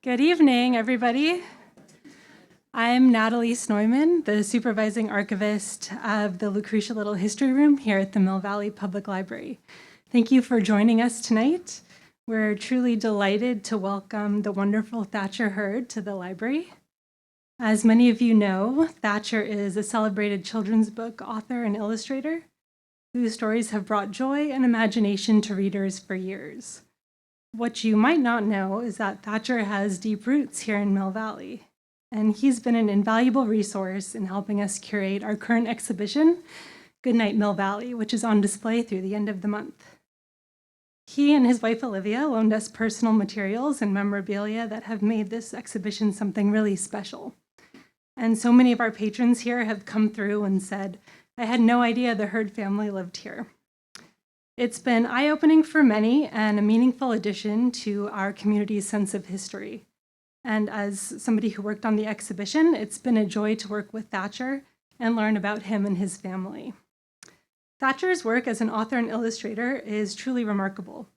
Good evening, everybody. I'm Natalie Snoyman, the supervising archivist of the Lucretia Little History Room here at the Mill Valley Public Library. Thank you for joining us tonight. We're truly delighted to welcome the wonderful Thacher Hurd to the library. As many of you know, Thacher is a celebrated children's book author and illustrator whose stories have brought joy and imagination to readers for years. What you might not know is that Thacher has deep roots here in Mill Valley, and he's been an invaluable resource in helping us curate our current exhibition, Goodnight Mill Valley, which is on display through the end of the month. He and his wife Olivia loaned us personal materials and memorabilia that have made this exhibition something really special. And so many of our patrons here have come through and said, "I had no idea the Hurd family lived here." It's been eye-opening for many and a meaningful addition to our community's sense of history. And as somebody who worked on the exhibition, it's been a joy to work with Thacher and learn about him and his family. Thacher's work as an author and illustrator is truly remarkable.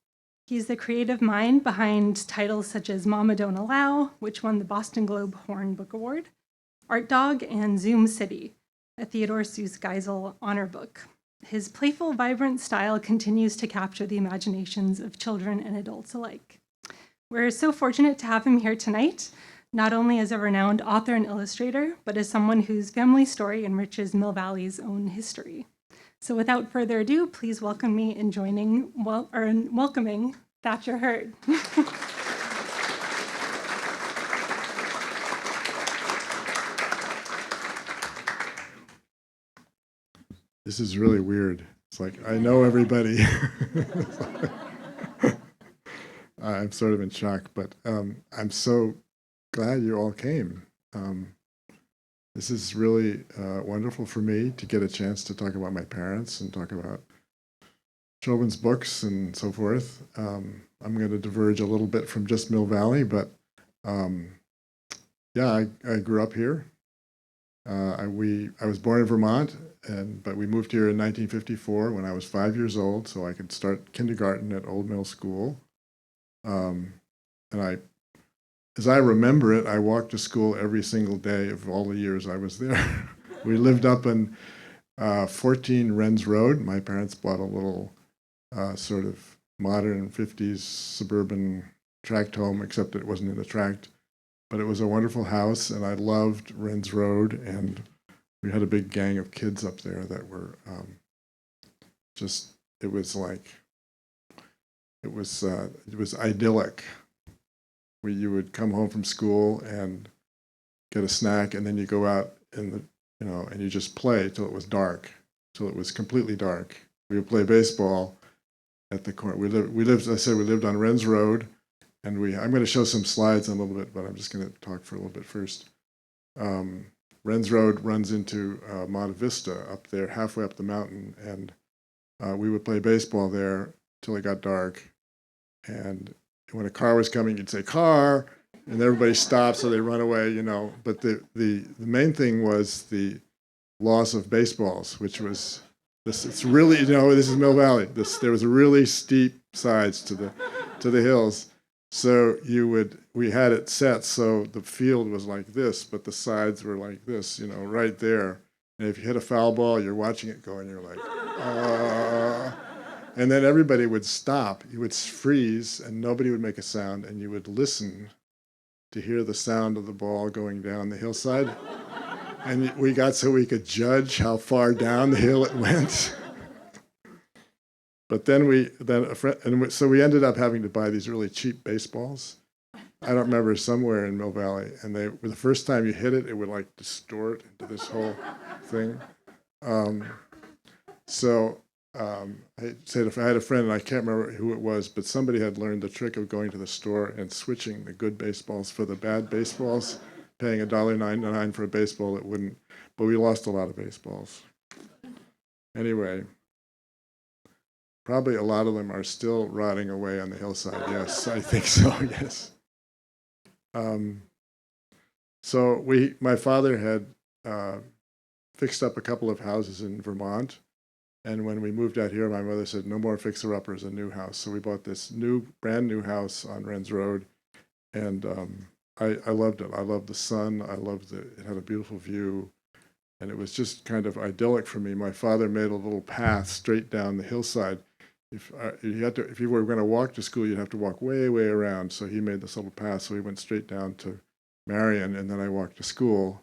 He's the creative mind behind titles such as Mama Don't Allow, which won the Boston Globe Horn Book Award, Art Dog, and Zoom City, a Theodore Seuss Geisel honor book. His playful, vibrant style continues to capture the imaginations of children and adults alike. We're so fortunate to have him here tonight, not only as a renowned author and illustrator, but as someone whose family story enriches Mill Valley's own history. So without further ado, please welcome me in welcoming Thacher Hurd. This is really weird. It's like, I know everybody. I'm sort of in shock, but I'm so glad you all came. This is really wonderful for me to get a chance to talk about my parents and talk about children's books and so forth. I'm going to diverge a little bit from just Mill Valley, but yeah, I grew up here. I was born in Vermont, but we moved here in 1954 when I was 5 years old, so I could start kindergarten at Old Mill School. As I remember it, I walked to school every single day of all the years I was there. We lived up in 14 Wrens Road. My parents bought a little sort of modern 50s suburban tract home, except it wasn't in a tract. But it was a wonderful house, and I loved Wrens Road, and we had a big gang of kids up there that were it was idyllic. You would come home from school and get a snack, and then you go out and you just play till it was dark, till it was completely dark. We would play baseball at the corner. We lived on Wrens Road. And I'm going to show some slides in a little bit, but I'm just going to talk for a little bit first. Wrens Road runs into Monte Vista up there, halfway up the mountain, and we would play baseball there till it got dark. And when a car was coming, you'd say, "Car!" and everybody stopped, so they run away, But the main thing was the loss of baseballs, which was this. It's really, this is Mill Valley. There was really steep sides to the hills. So we had it set so the field was like this, but the sides were like this, right there. And if you hit a foul ball, you're watching it go, and you're like, and then everybody would stop. You would freeze, and nobody would make a sound, and you would listen to hear the sound of the ball going down the hillside. And we got so we could judge how far down the hill it went. But so we ended up having to buy these really cheap baseballs. I don't remember, somewhere in Mill Valley, and the first time you hit it, it would like distort into this whole thing. I said, if I had a friend, and I can't remember who it was, but somebody had learned the trick of going to the store and switching the good baseballs for the bad baseballs, paying $1.99 for a baseball that wouldn't. But we lost a lot of baseballs. Anyway. Probably a lot of them are still rotting away on the hillside. Yes, I think so, yes. So my father had fixed up a couple of houses in Vermont, and when we moved out here, my mother said, "No more fixer-uppers, a new house." So we bought this brand new house on Wrens Road, and I loved it. I loved the sun. I loved it had a beautiful view. And it was just kind of idyllic for me. My father made a little path straight down the hillside. If you were going to walk to school, you'd have to walk way, way around. So he made this little path. So we went straight down to Marion, and then I walked to school.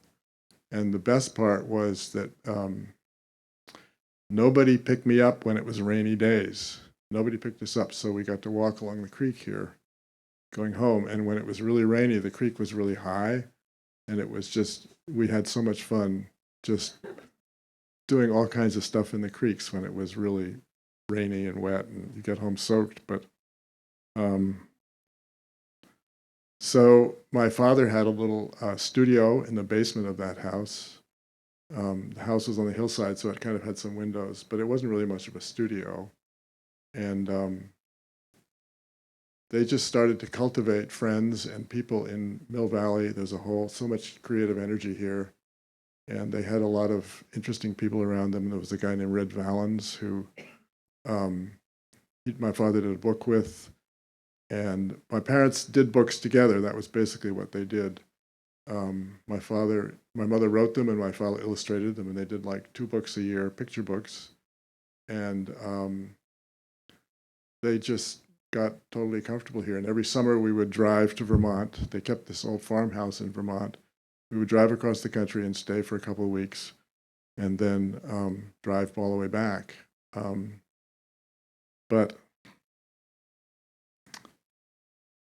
And the best part was that nobody picked me up when it was rainy days. Nobody picked us up, so we got to walk along the creek here, going home. And when it was really rainy, the creek was really high, and it was just, we had so much fun just doing all kinds of stuff in the creeks when it was really rainy and wet, and you get home soaked. But so my father had a little studio in the basement of that house. The house was on the hillside, so it kind of had some windows, but it wasn't really much of a studio. And they just started to cultivate friends and people in Mill Valley. There's so much creative energy here. And they had a lot of interesting people around them. There was a guy named Red Valens who my father did a book with. And my parents did books together. That was basically what they did. My mother wrote them, and my father illustrated them, and they did like 2 books a year, picture books. And they just got totally comfortable here. And every summer we would drive to Vermont. They kept this old farmhouse in Vermont. We would drive across the country and stay for a couple of weeks, and then drive all the way back. But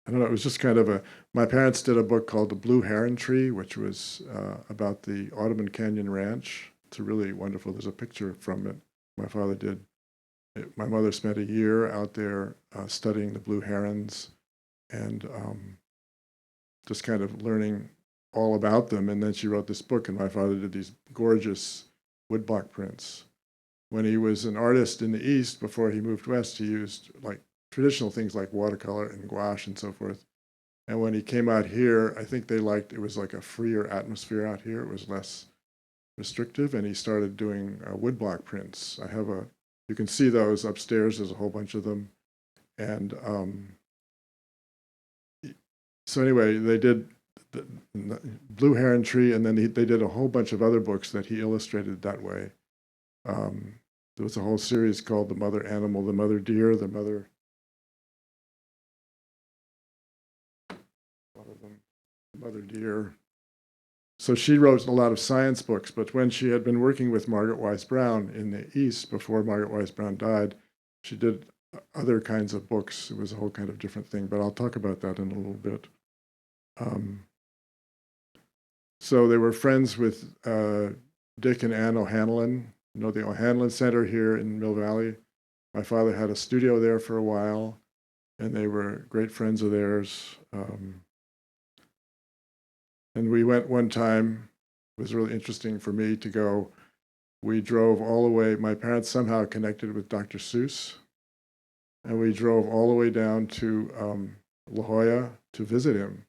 I don't know, it was just kind of my parents did a book called The Blue Heron Tree, which was about the Audubon Canyon Ranch. It's really wonderful. There's a picture from it my father did. My mother spent a year out there studying the blue herons and just kind of learning all about them. And then she wrote this book, and my father did these gorgeous woodblock prints. When he was an artist in the East, before he moved west, he used like traditional things like watercolor and gouache and so forth. And when he came out here, I think it was like a freer atmosphere out here. It was less restrictive, and he started doing woodblock prints. You can see those upstairs. There's a whole bunch of them. And so anyway, they did the Blue Heron Tree, and then they did a whole bunch of other books that he illustrated that way. There was a whole series called The Mother Animal, The Mother Deer, The Mother Deer. So she wrote a lot of science books, but when she had been working with Margaret Wise Brown in the East before Margaret Wise Brown died, she did other kinds of books. It was a whole kind of different thing, but I'll talk about that in a little bit. So they were friends with Dick and Ann O'Hanlon, the O'Hanlon Center here in Mill Valley. My father had a studio there for a while, and they were great friends of theirs. And we went one time. It was really interesting for me to go. We drove all the way. My parents somehow connected with Dr. Seuss, and we drove all the way down to La Jolla to visit him.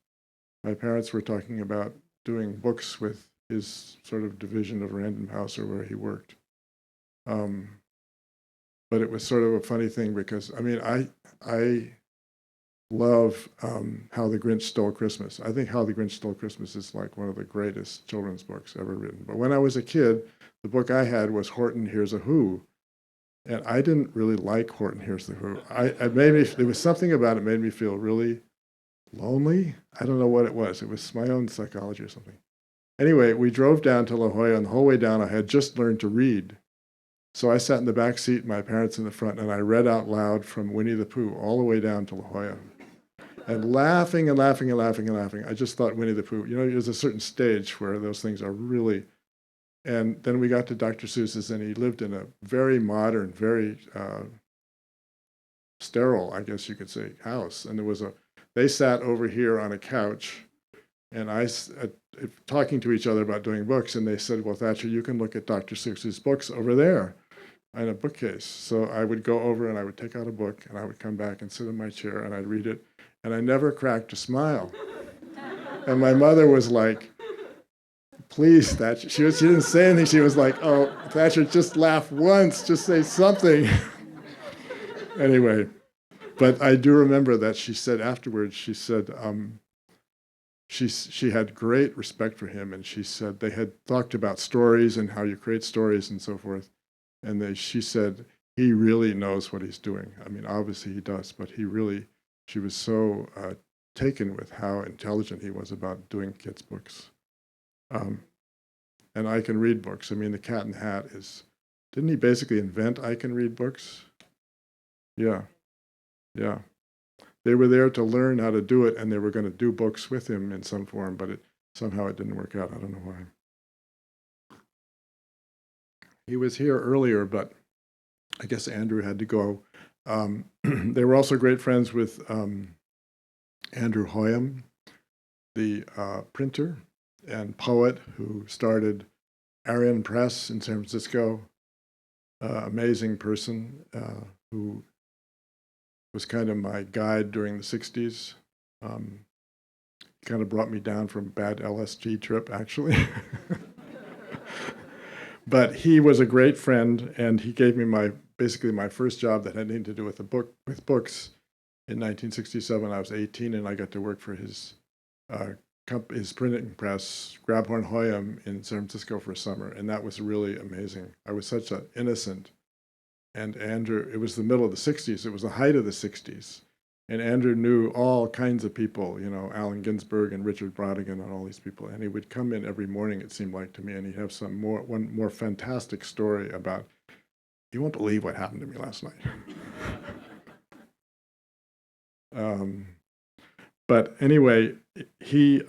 My parents were talking about doing books with his sort of division of Random House, or where he worked. But it was sort of a funny thing because, I love How the Grinch Stole Christmas. I think How the Grinch Stole Christmas is like one of the greatest children's books ever written. But when I was a kid, the book I had was Horton Hears a Who. And I didn't really like Horton Hears the Who. There was something about it made me feel really lonely. I don't know what it was. It was my own psychology or something. Anyway, we drove down to La Jolla, and the whole way down I had just learned to read. So I sat in the back seat, my parents in the front, and I read out loud from Winnie the Pooh all the way down to La Jolla. And laughing and laughing and laughing and laughing. I just thought Winnie the Pooh, there's a certain stage where those things are really. And then we got to Dr. Seuss's, and he lived in a very modern, very sterile, I guess you could say, house. And they sat over here on a couch, and talking to each other about doing books, and they said, well, Thacher, you can look at Dr. Seuss's books over there in a bookcase. So I would go over, and I would take out a book, and I would come back and sit in my chair, and I'd read it. And I never cracked a smile. And my mother was like, please, Thacher. She didn't say anything. She was like, oh, Thacher, just laugh once. Just say something. Anyway, but I do remember that she said afterwards, she said, she had great respect for him, and she said they had talked about stories and how you create stories and so forth. And she said, he really knows what he's doing. I mean, obviously he does, but she was so taken with how intelligent he was about doing kids' books. And I Can Read books. I mean, The Cat in the Hat didn't he basically invent I Can Read books? Yeah, yeah. They were there to learn how to do it, and they were going to do books with him in some form, but somehow it didn't work out. I don't know why. He was here earlier, but I guess Andrew had to go. They were also great friends with Andrew Hoyam, the printer and poet who started Arion Press in San Francisco. Amazing person who was kind of my guide during the 60s. He kind of brought me down from a bad LSD trip, actually. But he was a great friend, and he gave me basically my first job that had anything to do with books. In 1967, I was 18, and I got to work for his printing press, Grabhorn Hoyam, in San Francisco for a summer, and that was really amazing. I was such an innocent. And Andrew, it was the middle of the 60s. It was the height of the 60s. And Andrew knew all kinds of people, Allen Ginsberg and Richard Brautigan and all these people. And he would come in every morning, it seemed like to me, and he'd have one more fantastic story about, you won't believe what happened to me last night. But anyway,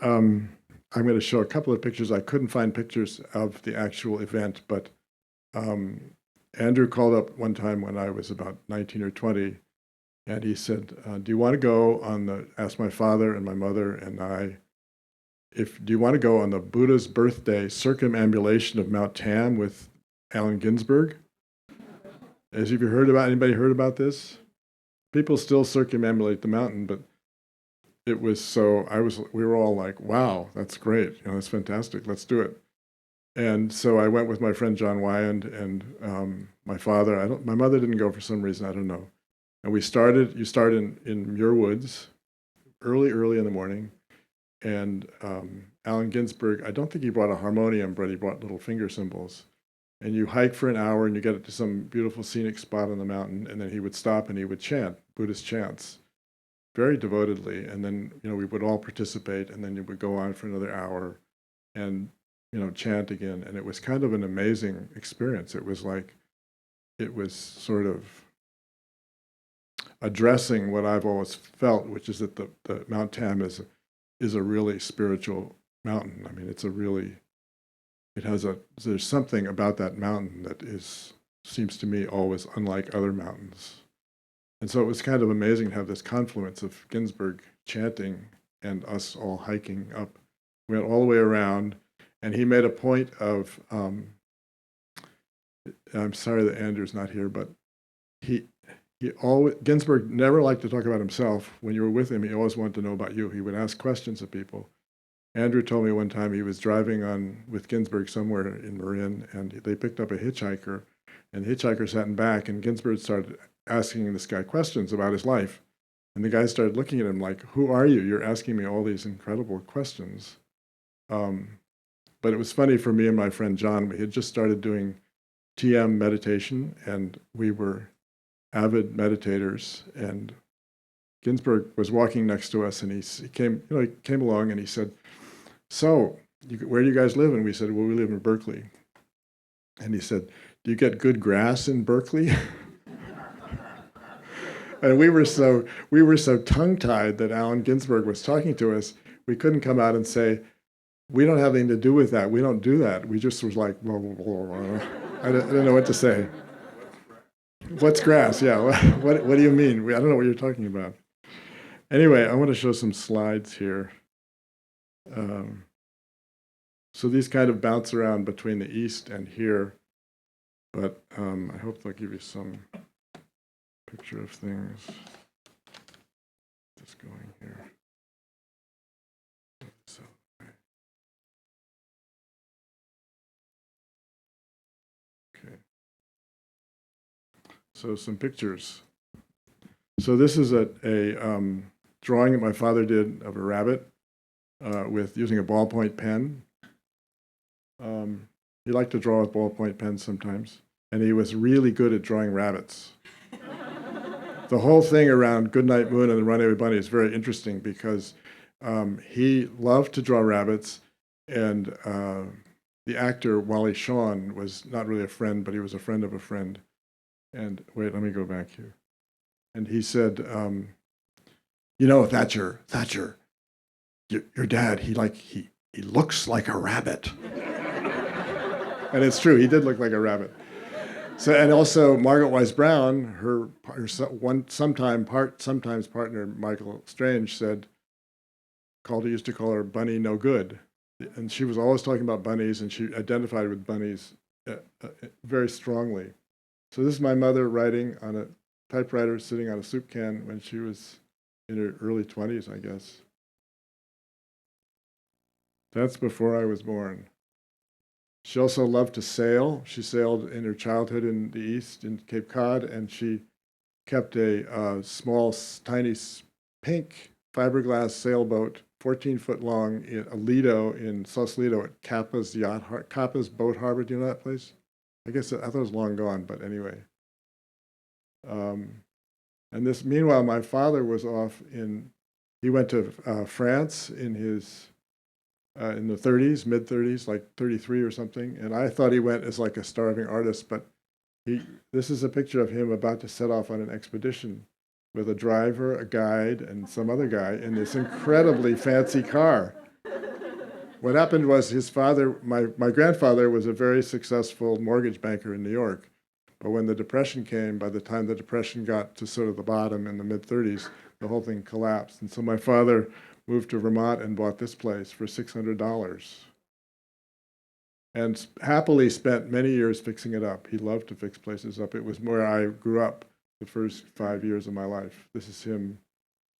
I'm going to show a couple of pictures. I couldn't find pictures of the actual event, but Andrew called up one time when I was about 19 or 20, and he said, do you want to go asked my father and my mother and I, do you want to go on the Buddha's birthday circumambulation of Mount Tam with Allen Ginsberg? Anybody heard about this? People still circumambulate the mountain, but it was we were all like, wow, that's great. That's fantastic. Let's do it. And so I went with my friend John Wyand and my father. My mother didn't go for some reason, I don't know. And you start in Muir Woods, early in the morning. And Allen Ginsberg, I don't think he brought a harmonium, but he brought little finger cymbals. And you hike for an hour and you get to some beautiful scenic spot on the mountain, and then he would stop and he would chant Buddhist chants very devotedly. And then, we would all participate, and then you would go on for another hour and, chant again. And it was kind of an amazing experience. It was sort of addressing what I've always felt, which is that the Mount Tam is a really spiritual mountain. I mean, there's something about that mountain that seems to me always unlike other mountains. And so it was kind of amazing to have this confluence of Ginsberg chanting and us all hiking up. We went all the way around, and he made a point of, I'm sorry that Andrew's not here, but Ginsberg never liked to talk about himself. When you were with him, he always wanted to know about you. He would ask questions of people. Andrew told me one time he was driving with Ginsberg somewhere in Marin, and they picked up a hitchhiker, and the hitchhiker sat in back, and Ginsberg started asking this guy questions about his life. And the guy started looking at him like, who are you? You're asking me all these incredible questions. But it was funny for me and my friend John. We had just started doing TM meditation, and we were avid meditators, and Ginsberg was walking next to us, and he came along, and he said, so, where do you guys live? And we said, well, we live in Berkeley. And he said, do you get good grass in Berkeley? And we were so tongue-tied that Allen Ginsberg was talking to us, we couldn't come out and say, we don't have anything to do with that. We don't do that. We just was like, blah, blah, blah, blah. I don't know what to say. What's grass? Yeah, what do you mean? I don't know what you're talking about. Anyway, I want to show some slides here. So these kind of bounce around between the east and here, but I hope they'll give you some picture of things. Just going here. Okay. So some pictures. So this is a drawing that my father did of a rabbit. with using a ballpoint pen. He liked to draw with ballpoint pens sometimes, and he was really good at drawing rabbits. The whole thing around Goodnight Moon and the Runaway Bunny is very interesting because he loved to draw rabbits, and the actor Wally Shawn was not really a friend, but he was a friend of a friend. And wait, let me go back here. And he said, you know, Thacher, your dad, he looks like a rabbit. And it's true, he did look like a rabbit. So, and also Margaret Wise Brown, her sometimes partner Michael Strange used to call her Bunny No Good, and she was always talking about bunnies, and she identified with bunnies very strongly. So this is my mother writing on a typewriter, sitting on a soup can when she was in her early 20s, I guess. That's before I was born. She also loved to sail. She sailed in her childhood in the East, in Cape Cod, and she kept a small, tiny, pink fiberglass sailboat, 14-foot long, in Lido, in Sausalito at Kappa's Boat Harbor. Do you know that place? I guess I thought it was long gone, but anyway. And meanwhile, my father was he went to France in the 30s, mid-30s, like 33 or something. And I thought he went as like a starving artist, but this is a picture of him about to set off on an expedition with a driver, a guide, and some other guy in this incredibly fancy car. What happened was his father, my grandfather, was a very successful mortgage banker in New York. But when the Depression came, by the time the Depression got to sort of the bottom in the mid-30s, the whole thing collapsed. And so my father moved to Vermont and bought this place for $600. And happily spent many years fixing it up. He loved to fix places up. It was where I grew up the first 5 years of my life. This is him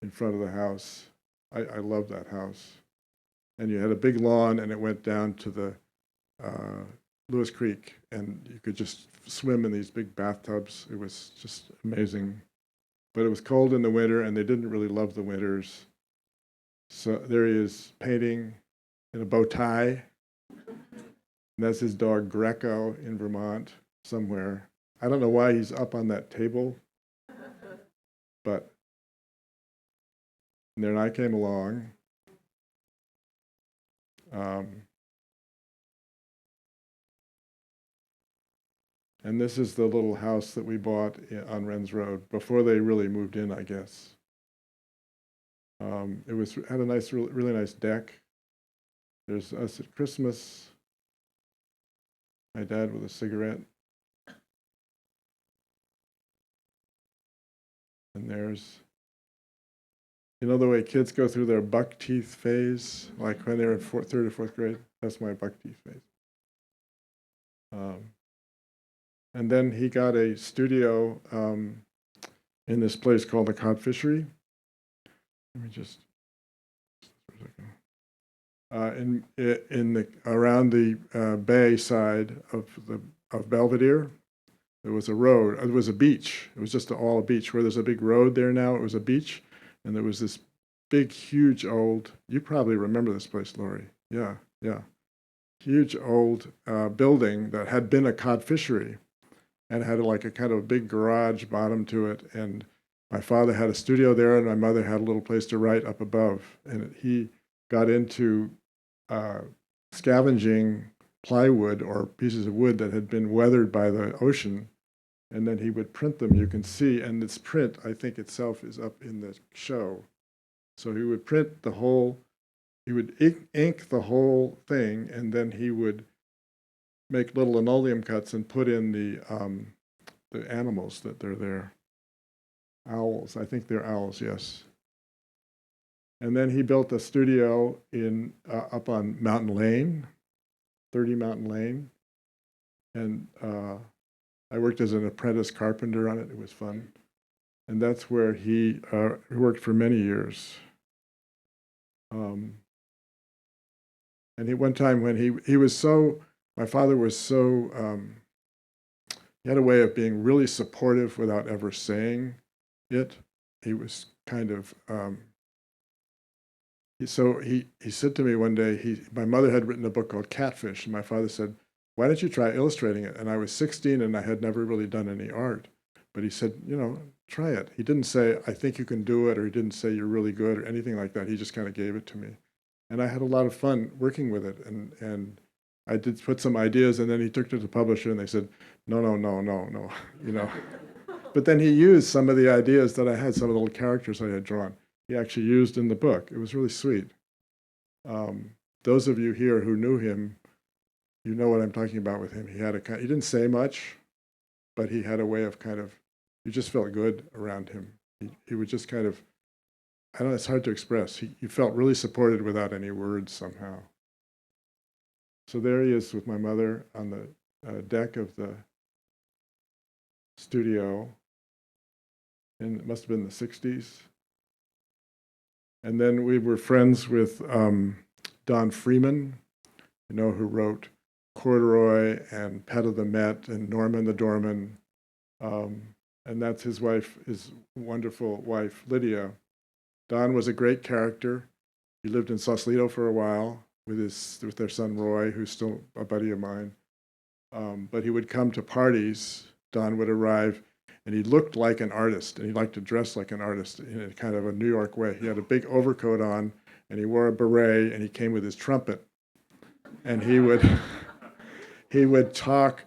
in front of the house. I love that house. And you had a big lawn, and it went down to the Lewis Creek, and you could just swim in these big bathtubs. It was just amazing. But it was cold in the winter, and they didn't really love the winters. So there he is painting in a bow tie. And that's his dog Greco in Vermont somewhere. I don't know why he's up on that table, but and then I came along. And this is the little house that we bought on Wren's Road before they really moved in, I guess. It had a nice, really nice deck. There's us at Christmas. My dad with a cigarette. And there's, you know the way kids go through their buck teeth phase, like when they're in third or fourth grade? That's my buck teeth phase. And then he got a studio in this place called the Cod Fishery. Let me just around the bay side of Belvedere, there was a road. It was a beach. It was just all a beach. Where there's a big road there now, it was a beach, and there was this big, huge old. You probably remember this place, Lori. Yeah. Huge old building that had been a cod fishery, and had like a kind of a big garage bottom to it. And my father had a studio there, and my mother had a little place to write up above. And he got into scavenging plywood or pieces of wood that had been weathered by the ocean, and then he would print them. You can see, and this print, I think itself, is up in the show. So he would print the whole, he would ink the whole thing, and then he would make little linoleum cuts and put in the animals that they're there. Owls, I think they're owls, yes. And then he built a studio up on Mountain Lane, 30 Mountain Lane. And I worked as an apprentice carpenter on it. It was fun. And that's where he worked for many years. And one time when he was so, my father was so, he had a way of being really supportive without ever saying it. He was kind of, He said to me one day, my mother had written a book called Catfish, and my father said, why don't you try illustrating it? And I was 16 and I had never really done any art. But he said, try it. He didn't say, I think you can do it, or he didn't say you're really good or anything like that. He just kind of gave it to me. And I had a lot of fun working with it. And I did put some ideas, and then he took it to the publisher and they said, no, no, no, no, no, But then he used some of the ideas that I had, some of the little characters I had drawn. He actually used in the book. It was really sweet. Those of you here who knew him, you know what I'm talking about with him. He didn't say much, but he had a way of you just felt good around him. He would just I don't know, it's hard to express. You felt really supported without any words somehow. So there he is with my mother on the deck of the studio, and it must have been the 60s. And then we were friends with Don Freeman, who wrote Corduroy and Pet of the Met and Norman the Doorman. And that's his wife, his wonderful wife, Lydia. Don was a great character. He lived in Sausalito for a while with their son Roy, who's still a buddy of mine. But he would come to parties. Don would arrive, and he looked like an artist, and he liked to dress like an artist in a kind of a New York way. He had a big overcoat on, and he wore a beret, and he came with his trumpet. And he would talk.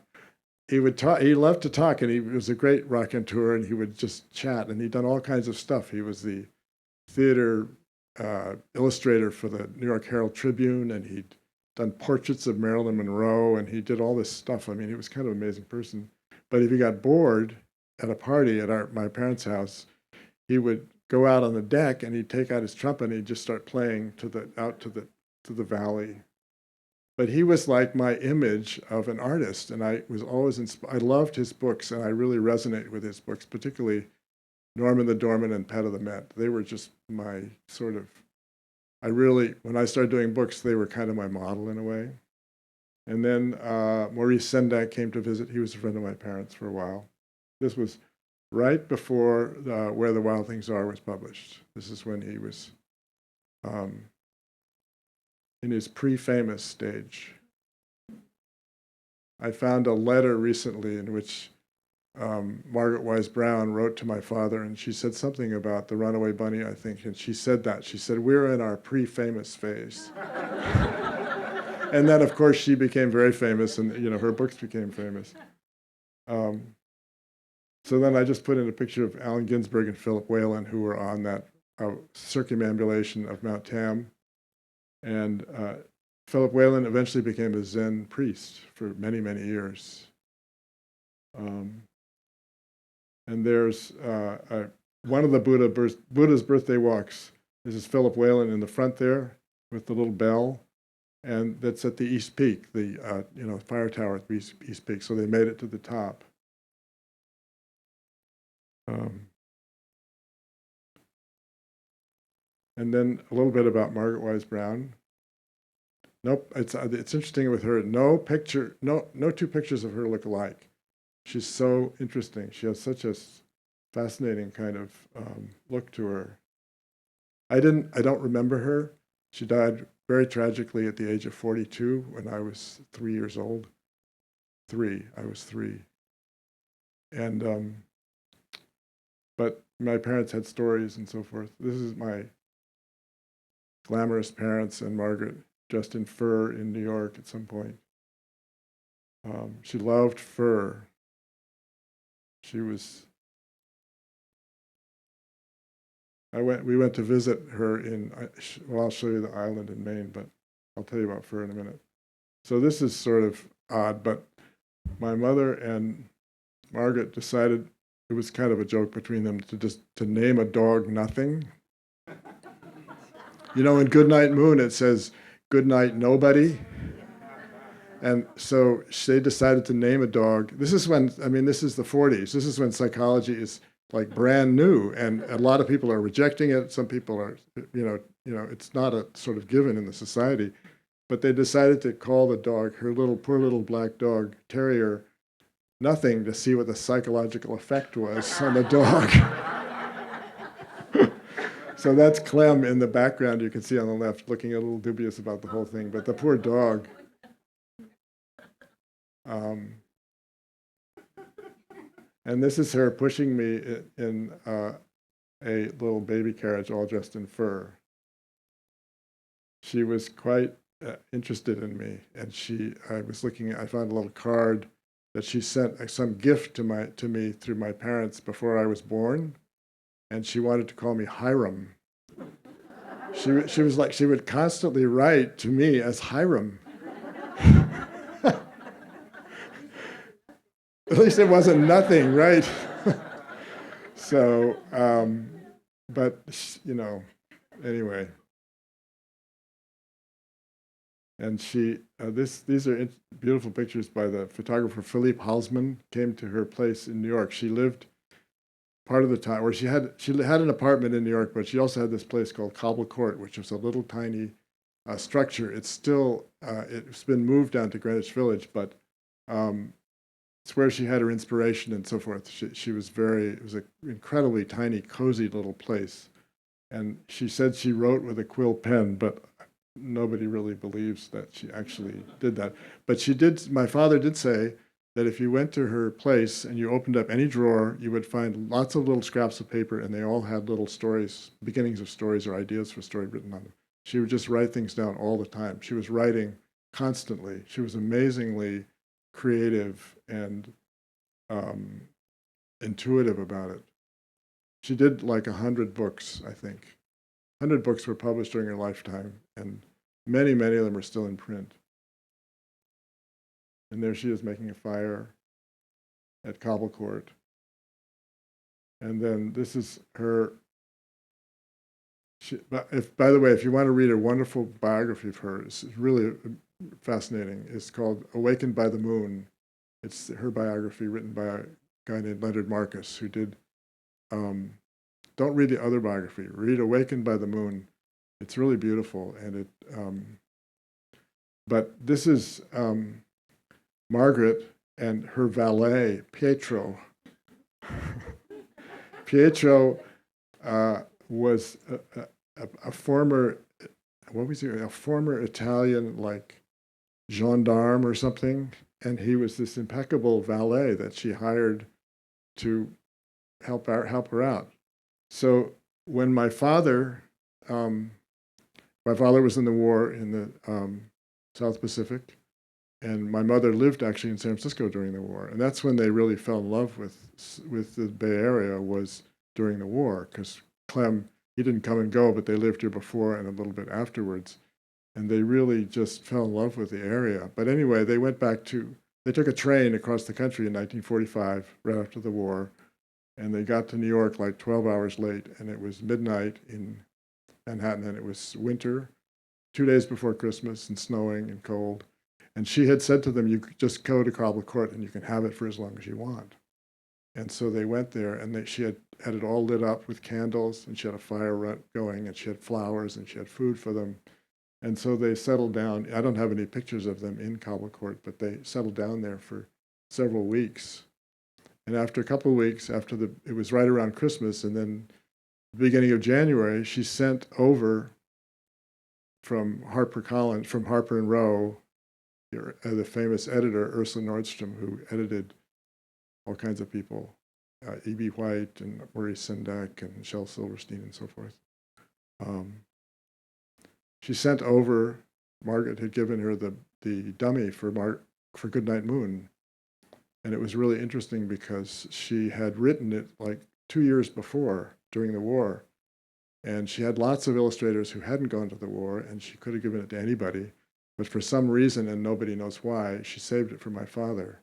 He loved to talk, and he was a great raconteur, and he would just chat, and he'd done all kinds of stuff. He was the theater illustrator for the New York Herald Tribune, and he'd done portraits of Marilyn Monroe, and he did all this stuff. I mean, he was kind of an amazing person. But if he got bored at a party at my parents' house, he would go out on the deck, and he'd take out his trumpet, and he'd just start playing out to the valley. But he was like my image of an artist, and I was always I loved his books, and I really resonate with his books, particularly Norman the Doorman and Pet of the Met. They were just my when I started doing books, they were kind of my model in a way. And then Maurice Sendak came to visit. He was a friend of my parents for a while. This was right before Where the Wild Things Are was published. This is when he was in his pre-famous stage. I found a letter recently in which Margaret Wise Brown wrote to my father, and she said something about the Runaway Bunny, I think, and she said, we're in our pre-famous phase. And then, of course, she became very famous, and her books became famous. So then I just put in a picture of Allen Ginsberg and Philip Whalen, who were on that circumambulation of Mount Tam. And Philip Whalen eventually became a Zen priest for many, many years. And there's one of the Buddha's birthday walks. This is Philip Whalen in the front there with the little bell, and that's at the East Peak, the fire tower at the East Peak. So they made it to the top. And then a little bit about Margaret Wise Brown. Nope, it's interesting with her. No two pictures of her look alike. She's so interesting. She has such a fascinating kind of look to her. I don't remember her. She died very tragically at the age of 42 when I was 3 years old. I was three. And but my parents had stories and so forth. This is my glamorous parents and Margaret dressed in fur in New York at some point. She loved fur. We went to visit her I'll show you the island in Maine, but I'll tell you about fur in a minute. So this is sort of odd, but my mother and Margaret decided, it was kind of a joke between them, to name a dog Nothing. In Goodnight Moon, it says, "Good night, nobody." And so they decided to name a dog. This is the 40s. This is when psychology is like brand new, and a lot of people are rejecting it. Some people are, it's not a sort of given in the society. But they decided to call the dog, poor little black dog, Terrier, Nothing, to see what the psychological effect was on the dog. So that's Clem in the background, you can see on the left, looking a little dubious about the whole thing, but the poor dog. And this is her pushing me in a little baby carriage all dressed in fur. She was quite interested in me, and I found a little card that she sent some gift to me through my parents before I was born, and she wanted to call me Hiram. She was like, she would constantly write to me as Hiram. At least it wasn't nothing, right? So, but anyway. And these are beautiful pictures by the photographer Philippe Halsman. Came to her place in New York. She lived part of the time where she had an apartment in New York, but she also had this place called Cobble Court, which was a little tiny structure. It's still it's been moved down to Greenwich Village, but it's where she had her inspiration and so forth. It was an incredibly tiny, cozy little place. And she said she wrote with a quill pen, but nobody really believes that she actually did that. But my father did say that if you went to her place and you opened up any drawer, you would find lots of little scraps of paper, and they all had little stories, beginnings of stories or ideas for a story written on them. She would just write things down all the time. She was writing constantly. She was amazingly creative and intuitive about it. She did like 100 books, I think. 100 books were published during her lifetime, and many, many of them are still in print. And there she is making a fire at Cobble Court. And then this is her. By the way, if you want to read a wonderful biography of her, it's really fascinating. It's called Awakened by the Moon. It's her biography written by a guy named Leonard Marcus, who did. Don't read the other biography. Read Awakened by the Moon. It's really beautiful, and but this is Margaret and her valet Pietro. Pietro was a former, what was he? A former Italian like gendarme or something, and he was this impeccable valet that she hired to help her out. So when my father was in the war in the South Pacific, and my mother lived actually in San Francisco during the war, and that's when they really fell in love with the Bay Area, was during the war, because Clem, he didn't come and go, but they lived here before and a little bit afterwards, and they really just fell in love with the area. But anyway, they took a train across the country in 1945, right after the war, and they got to New York like 12 hours late, and it was midnight in Manhattan, and it was winter, 2 days before Christmas, and snowing and cold. And she had said to them, you could just go to Cobble Court and you can have it for as long as you want. And so they went there, and she had it all lit up with candles, and she had a fire going, and she had flowers, and she had food for them. And so they settled down. I don't have any pictures of them in Cobble Court, but they settled down there for several weeks. And after a couple of weeks, it was right around Christmas, and then the beginning of January, she sent over from Harper and Row, the famous editor, Ursula Nordstrom, who edited all kinds of people, E.B. White and Maurice Sendak and Shel Silverstein and so forth. She sent over, Margaret had given her the dummy for Goodnight Moon. And it was really interesting because she had written it like 2 years before during the war. And she had lots of illustrators who hadn't gone to the war, and she could have given it to anybody. But for some reason, and nobody knows why, she saved it for my father.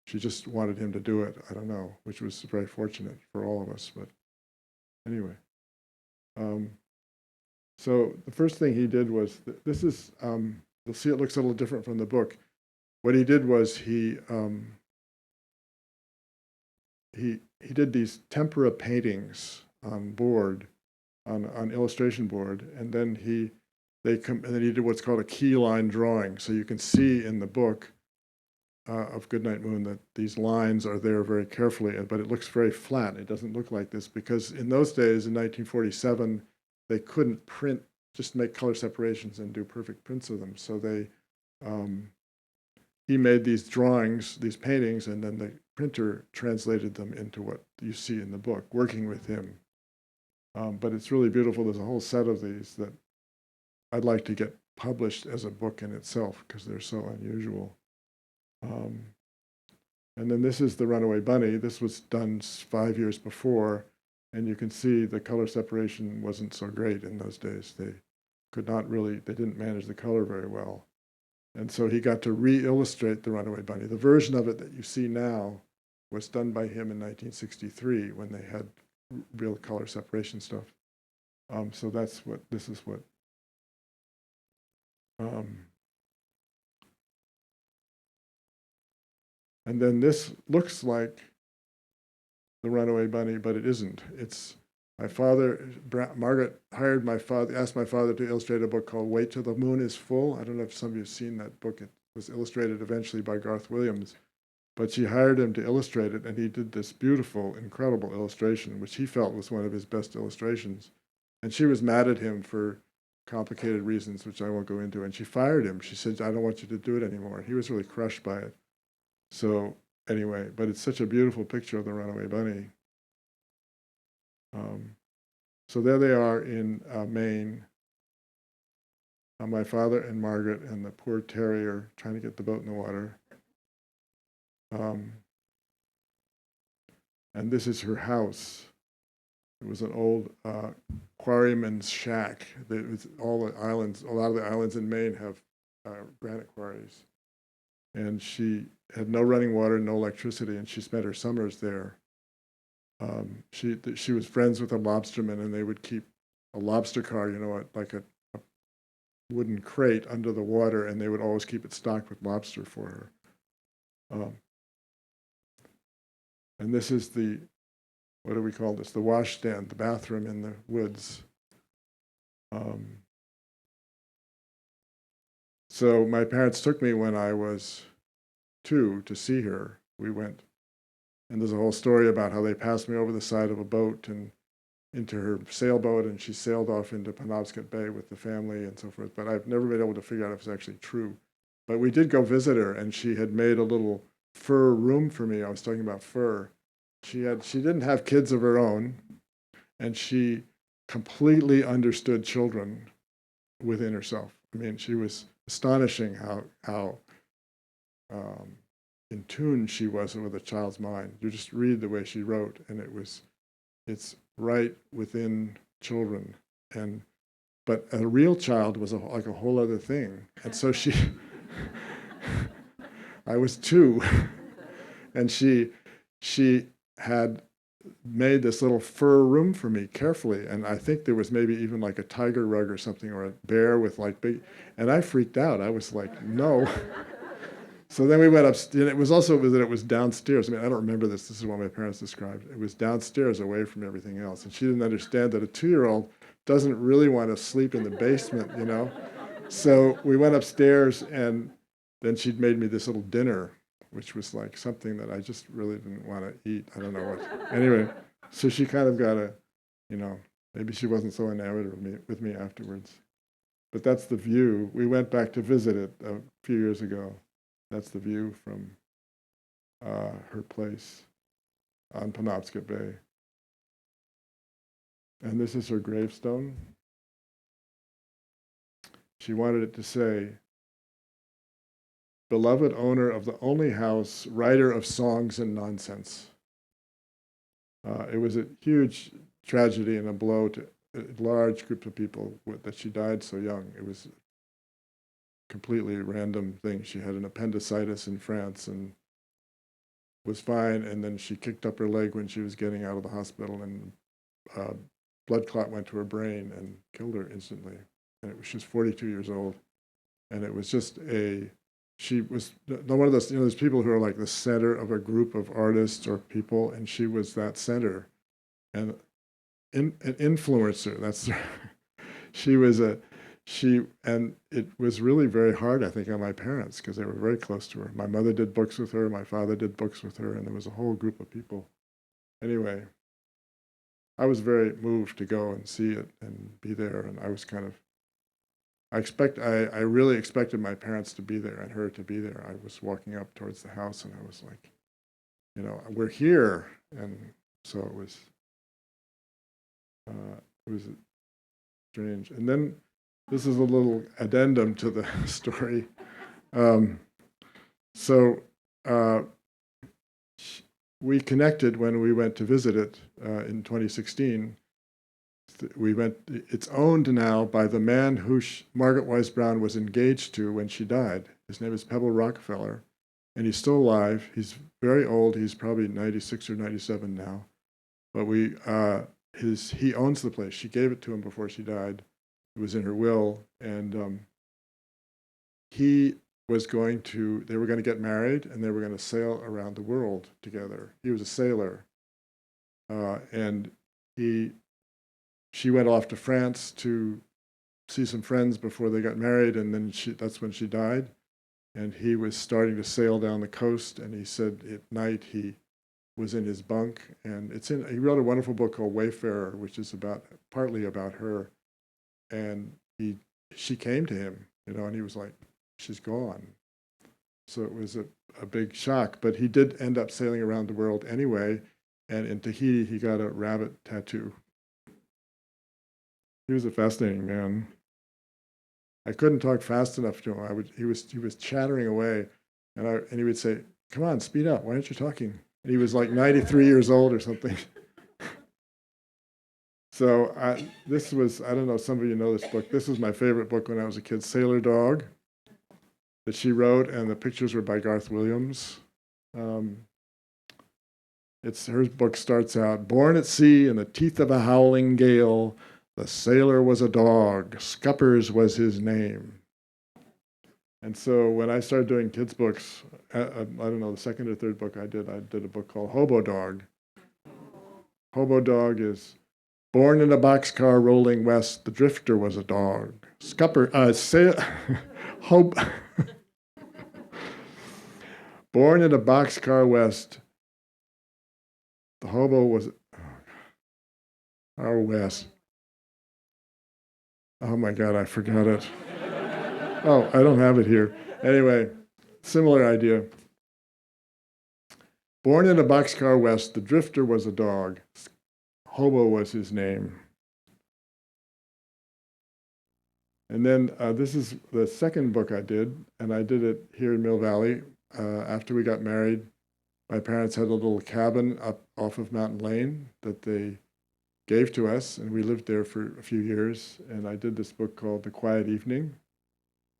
She just wanted him to do it. I don't know, which was very fortunate for all of us. But anyway. So the first thing he did was, this is, you'll see it looks a little different from the book. What he did was he did these tempera paintings on board, on illustration board, and then he did what's called a key line drawing. So you can see in the book of Goodnight Moon that these lines are there very carefully, but it looks very flat. It doesn't look like this because in those days, in 1947, they couldn't print, just make color separations and do perfect prints of them. So he made these drawings, these paintings, and then the printer translated them into what you see in the book, working with him. But it's really beautiful. There's a whole set of these that I'd like to get published as a book in itself because they're so unusual. And then this is the Runaway Bunny. This was done 5 years before, and you can see the color separation wasn't so great in those days. They didn't manage the color very well. And so he got to re-illustrate the Runaway Bunny. The version of it that you see now was done by him in 1963 when they had real color separation stuff. So this is what. And then this looks like the Runaway Bunny, but it isn't. It's my father, Margaret asked my father to illustrate a book called Wait Till the Moon is Full. I don't know if some of you have seen that book. It was illustrated eventually by Garth Williams, but she hired him to illustrate it, and he did this beautiful, incredible illustration, which he felt was one of his best illustrations. And she was mad at him for complicated reasons, which I won't go into, and she fired him. She said, "I don't want you to do it anymore." He was really crushed by it. So anyway, but it's such a beautiful picture of the Runaway Bunny. So there they are in Maine. My father and Margaret and the poor terrier trying to get the boat in the water. And this is her house. It was an old quarryman's shack. All the islands, a lot of the islands in Maine have granite quarries. And she had no running water, no electricity, and she spent her summers there. She was friends with a lobsterman, and they would keep a lobster car, like a wooden crate under the water, and they would always keep it stocked with lobster for her. And this is what do we call this? The washstand, the bathroom in the woods. So my parents took me when I was 2 to see her. We went, and there's a whole story about how they passed me over the side of a boat and into her sailboat, and she sailed off into Penobscot Bay with the family and so forth. But I've never been able to figure out if it's actually true. But we did go visit her, and she had made a little fur room for me. I was talking about fur. She didn't have kids of her own, and she completely understood children within herself. I mean, she was astonishing how in tune she was with a child's mind. You just read the way she wrote, and it's right within children. But a real child was like a whole other thing. And so I was 2, and she had made this little fur room for me carefully, and I think there was maybe even like a tiger rug or something, or a bear with like big, and I freaked out. I was like, no. So then we went upstairs, and it was downstairs. I mean, I don't remember this. This is what my parents described. It was downstairs away from everything else, and she didn't understand that a 2-year-old doesn't really want to sleep in the basement, So we went upstairs, and then she'd made me this little dinner, which was like something that I just really didn't want to eat. I don't know what. Anyway, so she kind of got maybe she wasn't so enamored with me afterwards. But that's the view. We went back to visit it a few years ago. That's the view from her place on Penobscot Bay. And this is her gravestone. She wanted it to say, "Beloved owner of the only house, writer of songs and nonsense." It was a huge tragedy and a blow to a large group of people that she died so young. It was a completely random thing. She had an appendicitis in France and was fine, and then she kicked up her leg when she was getting out of the hospital, and blood clot went to her brain and killed her instantly. And she was 42 years old, and it was just she was one of those, there's people who are like the center of a group of artists or people, and she was that center. And an influencer, and it was really very hard, I think, on my parents, because they were very close to her. My mother did books with her, my father did books with her, and there was a whole group of people. Anyway, I was very moved to go and see it and be there. And I was kind of, I really expected my parents to be there and her to be there. I was walking up towards the house and I was like, we're here. And so it was strange. And then this is a little addendum to the story. We connected when we went to visit it in 2016. It's owned now by the man who Margaret Wise Brown was engaged to when she died. His name is Pebble Rockefeller, and he's still alive. He's very old. He's probably 96 or 97 now. But he owns the place. She gave it to him before she died. It was in her will, and they were going to get married, and they were going to sail around the world together. He was a sailor, and she went off to France to see some friends before they got married, and then that's when she died. And he was starting to sail down the coast, and he said at night he was in his bunk, and he wrote a wonderful book called Wayfarer, which is partly about her. And she came to him, and he was like, she's gone. So it was a big shock, but he did end up sailing around the world anyway, and in Tahiti he got a rabbit tattoo. He was a fascinating man. I couldn't talk fast enough to him. He was chattering away, and he would say, "Come on, speed up. Why aren't you talking?" And he was like 93 years old or something. So this was, I don't know, some of you know this book. This was my favorite book when I was a kid, Sailor Dog, that she wrote, and the pictures were by Garth Williams. Her book starts out, born at sea in the teeth of a howling gale, the sailor was a dog, Scuppers was his name. And so when I started doing kids' books, I don't know, the second or third book I did a book called Hobo Dog. Hobo Dog is born in a boxcar rolling west, the drifter was a dog. Born in a boxcar west, the hobo was our west. Oh my God, I forgot it. Oh, I don't have it here. Anyway, similar idea. Born in a boxcar west, the drifter was a dog. Hobo was his name. And then this is the second book I did, and I did it here in Mill Valley. After we got married, my parents had a little cabin up off of Mountain Lane that they gave to us, and we lived there for a few years. And I did this book called The Quiet Evening.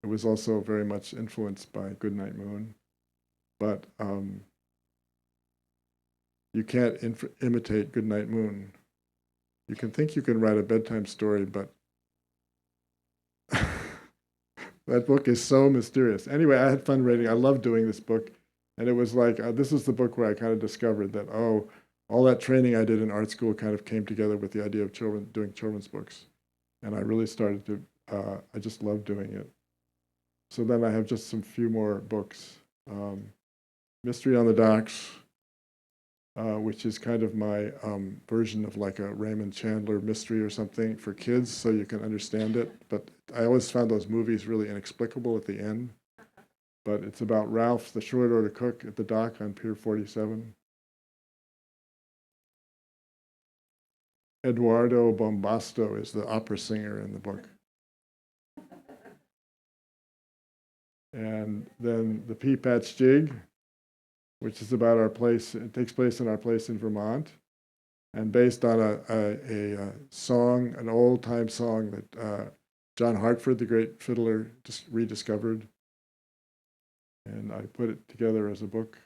It was also very much influenced by Goodnight Moon, but you can't imitate Goodnight Moon. You can think you can write a bedtime story, but that book is so mysterious. Anyway, I had fun writing. I loved doing this book. And it was like, this is the book where I kind of discovered that, all that training I did in art school kind of came together with the idea of doing children's books. And I really started to, I just loved doing it. So then I have just some few more books. Mystery on the Docks, which is kind of my version of like a Raymond Chandler mystery or something for kids so you can understand it. But I always found those movies really inexplicable at the end. But it's about Ralph, the short order cook at the dock on Pier 47. Eduardo Bombasto is the opera singer in the book. And then The Pea Patch Jig, which is about our place. It takes place in our place in Vermont, and based on a song, an old-time song that John Hartford, the great fiddler, just rediscovered. And I put it together as a book.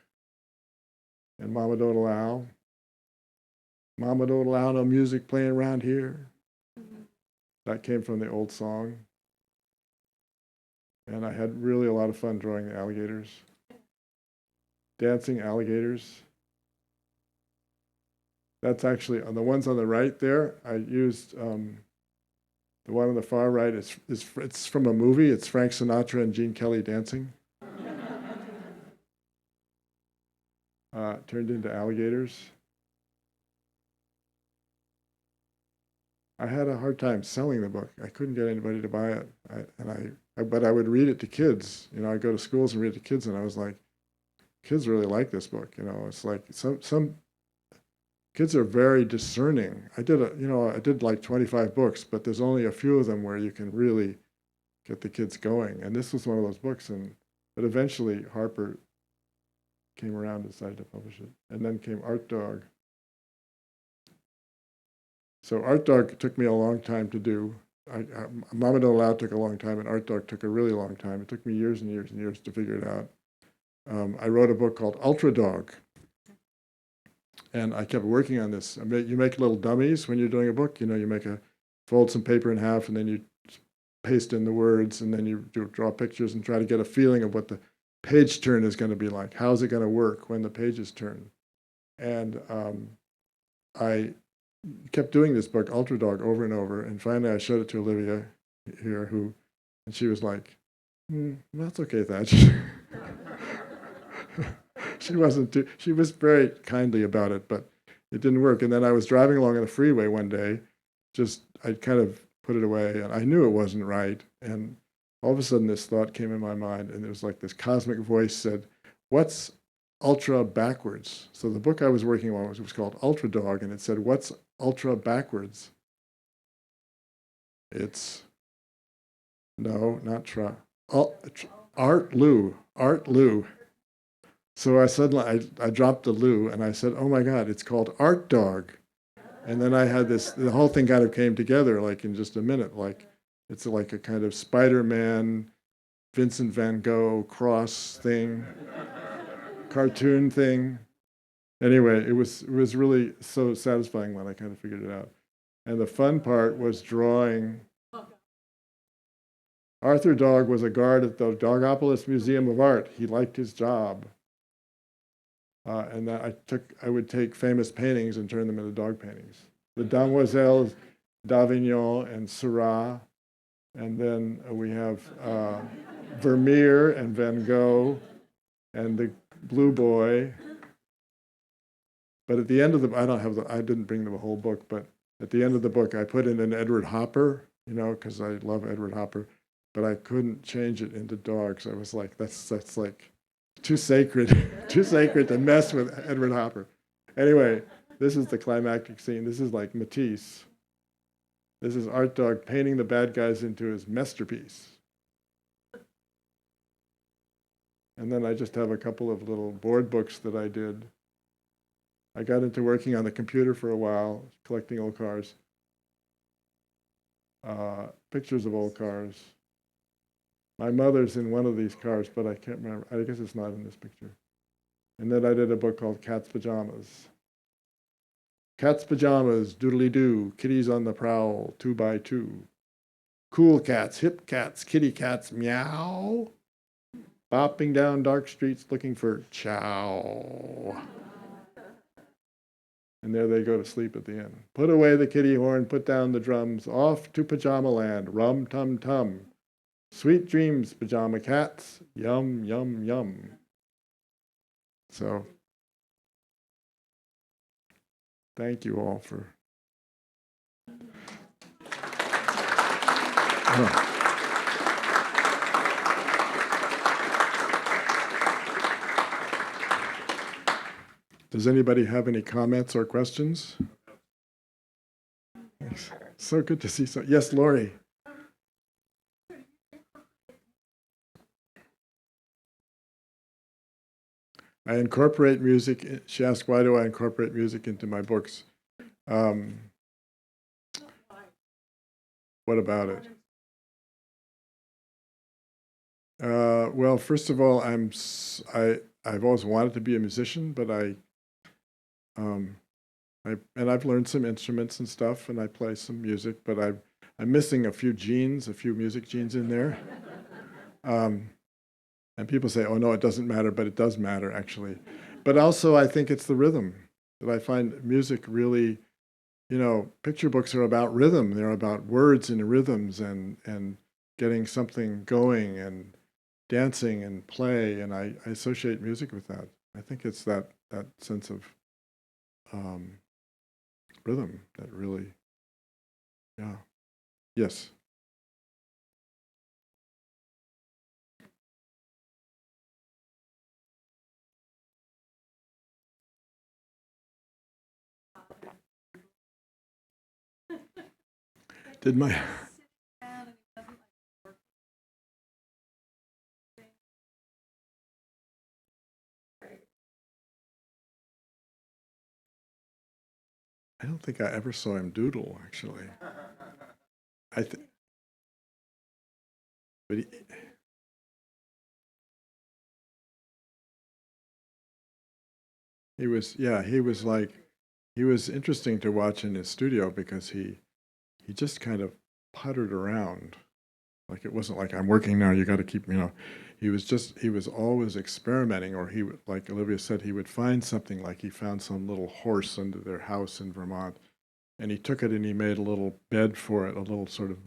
And Mama Don't Allow. Mama Don't Allow No Music Playing Around Here. That came from the old song. And I had really a lot of fun drawing the alligators. Dancing alligators. That's actually, on the ones on the right there, I used, the one on the far right, it's from a movie. It's Frank Sinatra and Gene Kelly dancing. Turned into alligators. I had a hard time selling the book. I couldn't get anybody to buy it. But I would read it to kids. You know, I'd go to schools and read it to kids, and I was like, kids really like this book. You know, it's like some kids are very discerning. I did like 25 books, but there's only a few of them where you can really get the kids going. And this was one of those books. But eventually Harper came around and decided to publish it. And then came Art Dog. So Art Dog took me a long time to do. Mama Don't Allow took a long time, and Art Dog took a really long time. It took me years and years and years to figure it out. I wrote a book called Ultra Dog, and I kept working on this. You make little dummies when you're doing a book. You know, you fold some paper in half, and then you paste in the words, and then you draw pictures and try to get a feeling of what the page turn is going to be like. How's it going to work when the pages turn? And I kept doing this book, Ultra Dog, over and over. And finally, I showed it to Olivia here, and she was like, "That's okay, Thatcher." She was very kindly about it, but it didn't work. And then I was driving along on the freeway one day, I kind of put it away, and I knew it wasn't right. And all of a sudden, this thought came in my mind, and it was like this cosmic voice said, "What's ultra backwards?" So the book I was working on was called Ultra Dog, and it said, "What's ultra backwards?" It's no, not tra. Art Lou. So I dropped the Lou, and I said, "Oh my God, it's called Art Dog." And then I had the whole thing kind of came together like in just a minute. Like it's like a kind of Spider-Man, Vincent van Gogh cross thing, cartoon thing. Anyway, it was really so satisfying when I kind of figured it out. And the fun part was drawing. Arthur Dog was a guard at the Dogopolis Museum of Art. He liked his job. And I would take famous paintings and turn them into dog paintings. The Demoiselles d'Avignon and Seurat. And then we have Vermeer and Van Gogh and the Blue Boy. But at the end of I didn't bring them a whole book, but at the end of the book, I put in an Edward Hopper, you know, because I love Edward Hopper, but I couldn't change it into dogs. I was like, that's like too sacred, too sacred to mess with Edward Hopper. Anyway, this is the climactic scene. This is like Matisse. This is Art Dog painting the bad guys into his masterpiece. And then I just have a couple of little board books that I did. I got into working on the computer for a while, collecting old cars, pictures of old cars. My mother's in one of these cars, but I can't remember. I guess it's not in this picture. And then I did a book called Cat's Pajamas. Cat's Pajamas, doodly-doo, kitties on the prowl, 2 by 2. Cool cats, hip cats, kitty cats, meow. Bopping down dark streets looking for chow. And there they go to sleep at the end. Put away the kitty horn, put down the drums, off to pajama land, rum tum tum. Sweet dreams, pajama cats, yum, yum, yum. So, thank you all for. Does anybody have any comments or questions? Thanks. So good to see so. Yes, Lori. I incorporate music. She asked, why do I incorporate music into my books? What about it? Well, first of all, I've always wanted to be a musician, but I've learned some instruments and stuff, and I play some music, but I'm missing a few music genes in there. And people say, oh, no, it doesn't matter, but it does matter, actually. But also, I think it's the rhythm that I find music really, picture books are about rhythm. They're about words and rhythms and getting something going and dancing and play. And I associate music with that. I think it's that sense of rhythm that really Yeah. Yes. Did my I don't think I ever saw him doodle, actually. I think, but he was, yeah, he was interesting to watch in his studio because he just kind of puttered around. Like it wasn't like I'm working now, you got to keep, he was always experimenting, or he would, like Olivia said, he would find something, like he found some little horse under their house in Vermont, and he took it and he made a little bed for it, a little sort of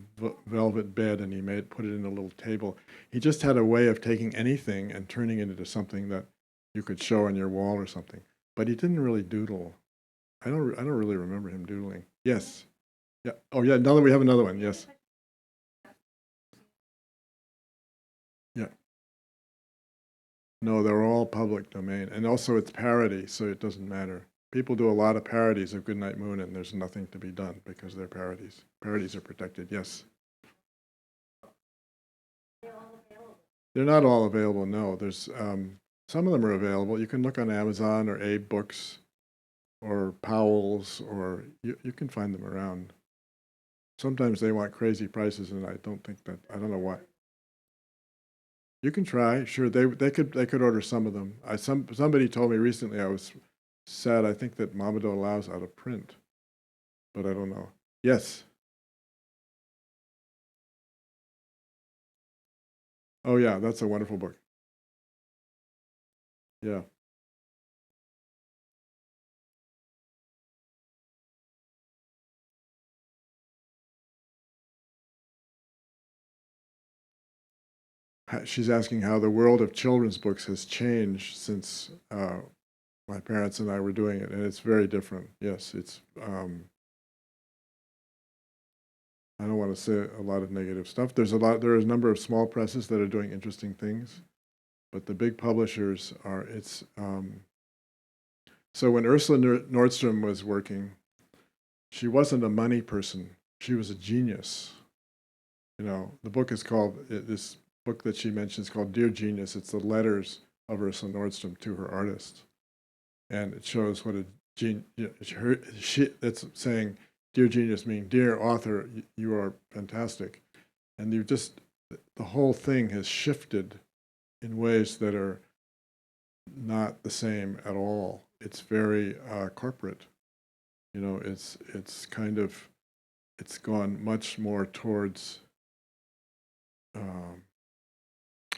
velvet bed, and put it in a little table. He just had a way of taking anything and turning it into something that you could show on your wall or something. But he didn't really doodle. I don't really remember him doodling. Yes. Yeah. Oh yeah. Now that we have another one. Yes. Yeah. No, they're all public domain, and also it's parody, so it doesn't matter. People do a lot of parodies of Goodnight Moon, and there's nothing to be done because they're parodies. Parodies are protected. Yes. They're not all available. No, there's some of them are available. You can look on Amazon or Abe Books or Powell's, or you can find them around. Sometimes they want crazy prices, and I don't think that, I don't know why. You can try. Sure, they could order some of them. Somebody told me recently, I was sad. I think that Mamado allows out of print, but I don't know. Yes. Oh yeah, that's a wonderful book. Yeah. She's asking how the world of children's books has changed since my parents and I were doing it, and it's very different. Yes, it's. I don't want to say a lot of negative stuff. There is a number of small presses that are doing interesting things, but the big publishers are. It's. So when Ursula Nordstrom was working, she wasn't a money person. She was a genius. The book is called, this book that she mentions, called Dear Genius. It's the letters of Ursula Nordstrom to her artist. And it shows what a genius, it's saying, Dear Genius, meaning, Dear author, you are fantastic. And the whole thing has shifted in ways that are not the same at all. It's very corporate. It's kind of, it's gone much more towards,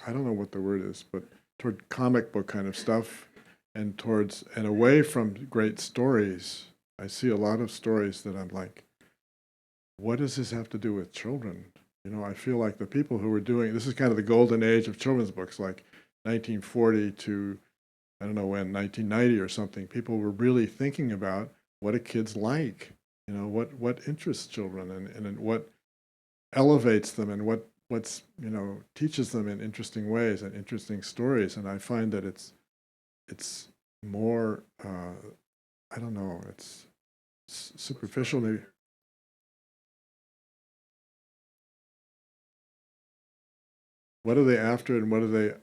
I don't know what the word is, but toward comic book kind of stuff, and away from great stories. I see a lot of stories that I'm like, what does this have to do with children? I feel like the people who were doing this is kind of the golden age of children's books, like 1940 to, I don't know when, 1990 or something. People were really thinking about what do kids like, what interests children, and what elevates them, and what's teaches them in interesting ways and interesting stories. And I find that it's more I don't know, it's superficial maybe. What are they after, and what are they?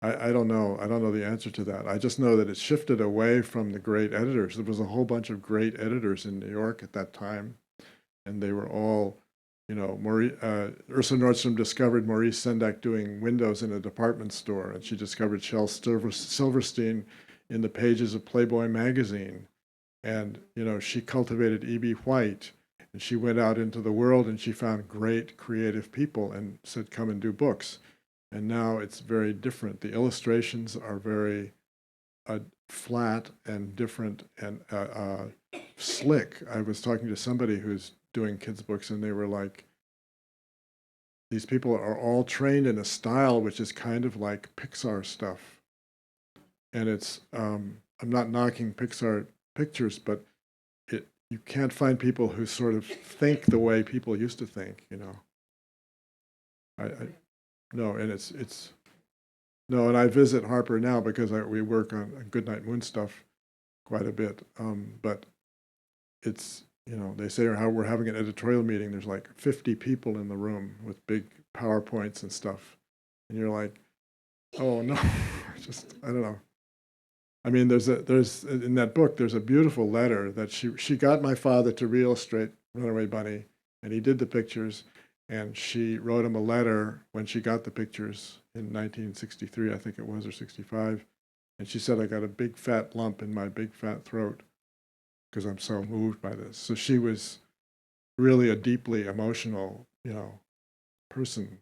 I don't know. I don't know the answer to that. I just know that it shifted away from the great editors. There was a whole bunch of great editors in New York at that time, and they were all, Ursula Nordstrom discovered Maurice Sendak doing windows in a department store, and she discovered Shel Silverstein in the pages of Playboy magazine. And, she cultivated E.B. White, and she went out into the world and she found great creative people and said, come and do books. And now it's very different. The illustrations are very flat and different and slick. I was talking to somebody who's doing kids' books, and they were like, these people are all trained in a style which is kind of like Pixar stuff. And it's, I'm not knocking Pixar pictures, but you can't find people who sort of think the way people used to think, you know. No, and it's no, and I visit Harper now because we work on Goodnight Moon stuff quite a bit. But it's, you know, they say how we're having an editorial meeting. There's like 50 people in the room with big PowerPoints and stuff, and you're like, oh no, just I don't know. I mean, there's in that book there's a beautiful letter that she got my father to re-illustrate Runaway Bunny, and he did the pictures, and she wrote him a letter when she got the pictures in 1963, I think it was, or 65, and she said, I got a big fat lump in my big fat throat because I'm so moved by this. So she was really a deeply emotional, you know, person,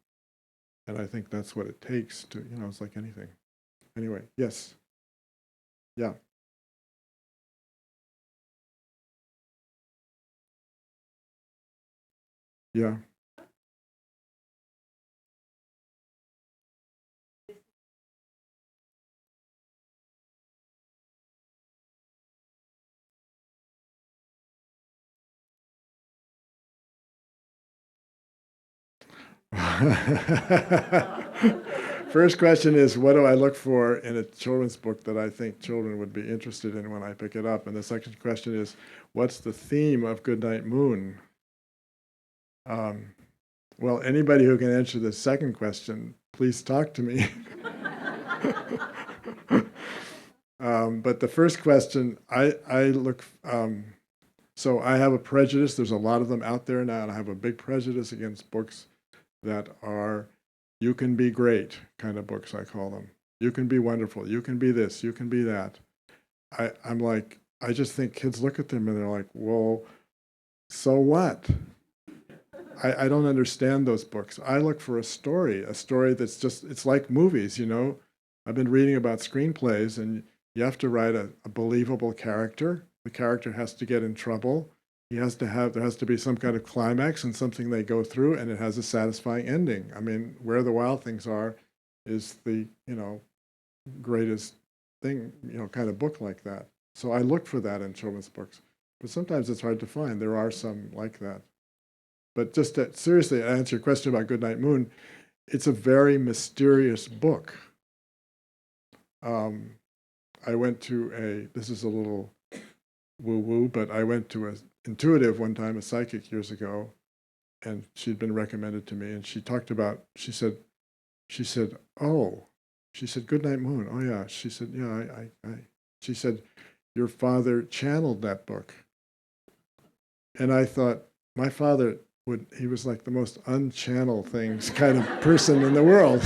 and I think that's what it takes to, you know, it's like anything. Anyway, yes. Yeah. Yeah. First question is, what do I look for in a children's book that I think children would be interested in when I pick it up? And the second question is, what's the theme of Goodnight Moon? Well, anybody who can answer the second question, please talk to me. But the first question, I look, so I have a prejudice. There's a lot of them out there now, and I have a big prejudice against books that are you can be great kind of books, I call them. You can be wonderful. You can be this. You can be that. I'm like, I just think kids look at them and they're like, well, so what? I don't understand those books. I look for a story that's just, it's like movies, you know. I've been reading about screenplays, and you have to write a believable character. The character has to get in trouble. There has to be some kind of climax and something they go through, and it has a satisfying ending. I mean, Where the Wild Things Are is the, you know, greatest thing, you know, kind of book like that. So I look for that in children's books, but sometimes it's hard to find. There are some like that. But just to seriously answer your question about Goodnight Moon, it's a very mysterious book. I went to this is a little woo-woo, but I went to an intuitive one time, a psychic years ago, and she'd been recommended to me, and she talked about, she said, Goodnight Moon. Oh yeah. She said, yeah, she said, your father channeled that book. And I thought, my father he was like the most unchannel things kind of person in the world.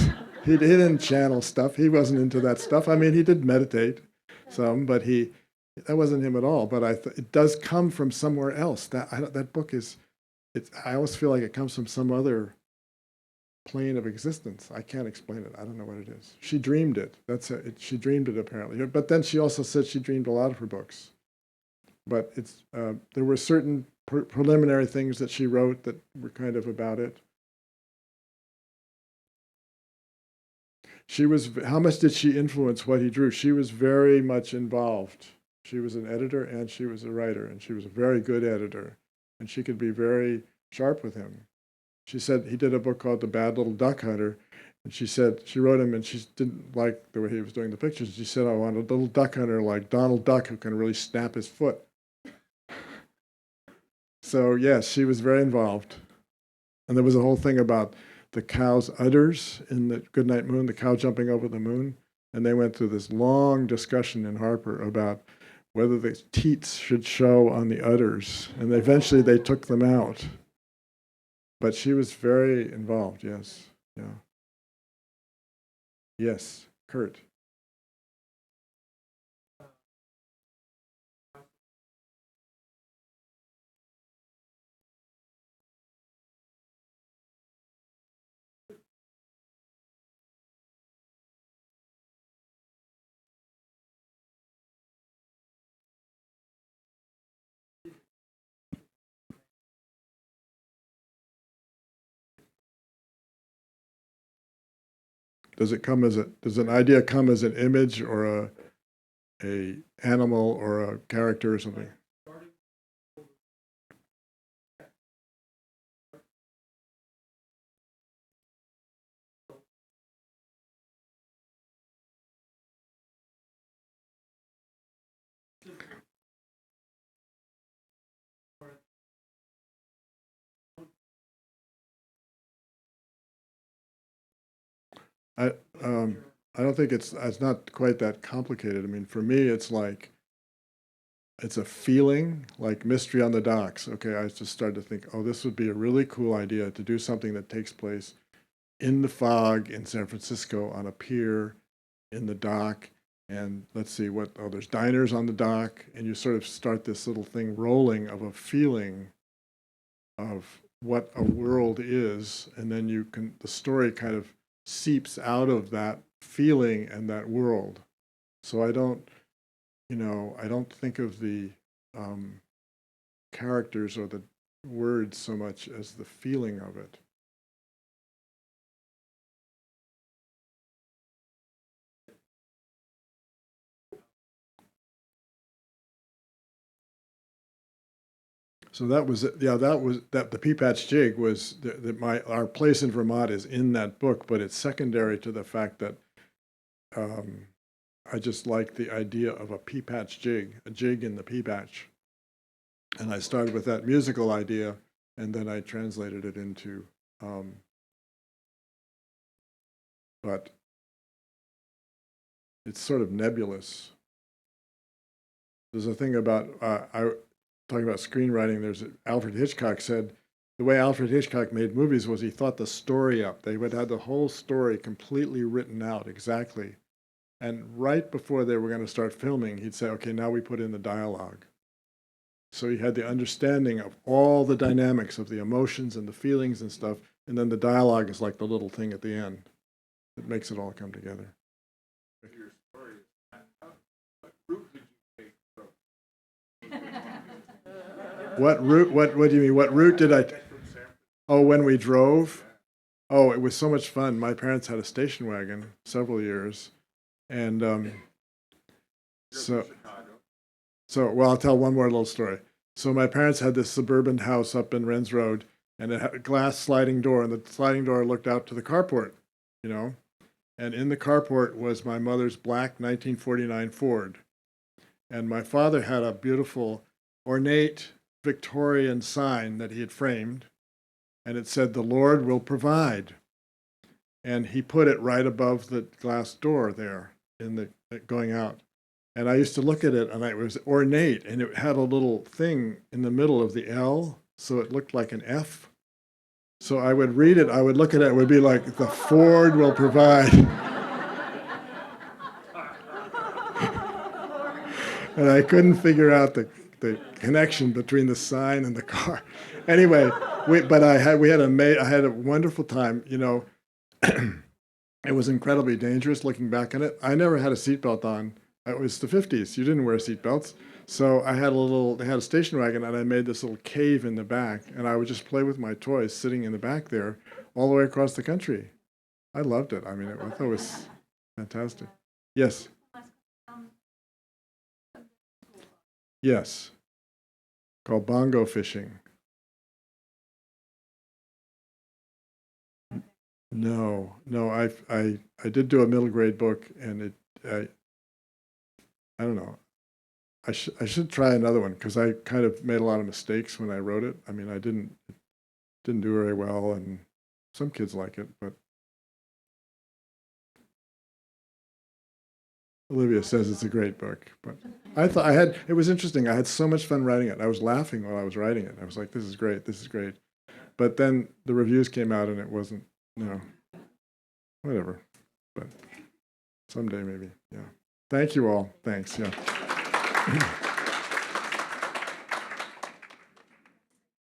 He didn't channel stuff. He wasn't into that stuff. I mean, he did meditate some, but that wasn't him at all. But it does come from somewhere else. That book is, I always feel like it comes from some other plane of existence. I can't explain it. I don't know what it is. She dreamed it. She dreamed it apparently. But then she also said she dreamed a lot of her books. But there were certain preliminary things that she wrote that were kind of about it. How much did she influence what he drew? She was very much involved. She was an editor and she was a writer, and she was a very good editor, and she could be very sharp with him. She said he did a book called The Bad Little Duck Hunter, and she said she wrote him, and she didn't like the way he was doing the pictures. She said, I want a little duck hunter like Donald Duck who can really snap his foot. So yes, she was very involved. And there was a whole thing about the cow's udders in the Goodnight Moon, the cow jumping over the moon. And they went through this long discussion in Harper about whether the teats should show on the udders. And eventually they took them out. But she was very involved, yes. Yeah. Yes, Kurt. Does an idea come as an image or a animal or a character or something? I I don't think it's not quite that complicated. I mean, for me, it's like it's a feeling, like Mystery on the Docks. Okay, I just started to think, oh, this would be a really cool idea to do something that takes place in the fog in San Francisco on a pier in the dock. And let's see what, oh, there's diners on the dock, and you sort of start this little thing rolling of a feeling of what a world is, and then the story kind of seeps out of that feeling and that world. So I don't think of the characters or the words so much as the feeling of it. So that was, yeah, the Pea Patch Jig was, our place in Vermont is in that book, but it's secondary to the fact that I just like the idea of a pea patch jig, a jig in the pea patch. And I started with that musical idea, and then I translated it into, but it's sort of nebulous. There's a thing about, talking about screenwriting, Alfred Hitchcock said, the way Alfred Hitchcock made movies was he thought the story up. They would have the whole story completely written out exactly. And right before they were going to start filming, he'd say, okay, now we put in the dialogue. So he had the understanding of all the dynamics of the emotions and the feelings and stuff, and then the dialogue is like the little thing at the end that makes it all come together. Your story, what route did you take? What route? What do you mean? What route did I? Oh, when we drove? Oh, it was so much fun. My parents had a station wagon several years, and well, I'll tell one more little story. So my parents had this suburban house up in Wren's Road, and it had a glass sliding door, and the sliding door looked out to the carport, and in the carport was my mother's black 1949 Ford. And my father had a beautiful, ornate Victorian sign that he had framed, and it said, "The Lord will provide." And he put it right above the glass door there going out. And I used to look at it, and it was ornate, and it had a little thing in the middle of the L, so it looked like an F. So I would read it, I would look at it, it would be like, "The Ford will provide." And I couldn't figure out the connection between the sign and the car. Anyway, I had a wonderful time. It was incredibly dangerous looking back on it. I never had a seatbelt on. It was the 50s. You didn't wear seatbelts. So they had a station wagon, and I made this little cave in the back, and I would just play with my toys sitting in the back there all the way across the country. I loved it. I mean, I thought it was fantastic. Yes. Yes. Called bongo fishing. No. I did do a middle grade book, and I don't know. I should try another one, because I kind of made a lot of mistakes when I wrote it. I mean, I didn't do very well, and some kids like it, but Olivia says it's a great book. But I thought it was interesting. I had so much fun writing it. I was laughing while I was writing it. I was like, this is great. But then the reviews came out, and it wasn't, whatever. But someday maybe, yeah. Thank you all. Thanks, yeah.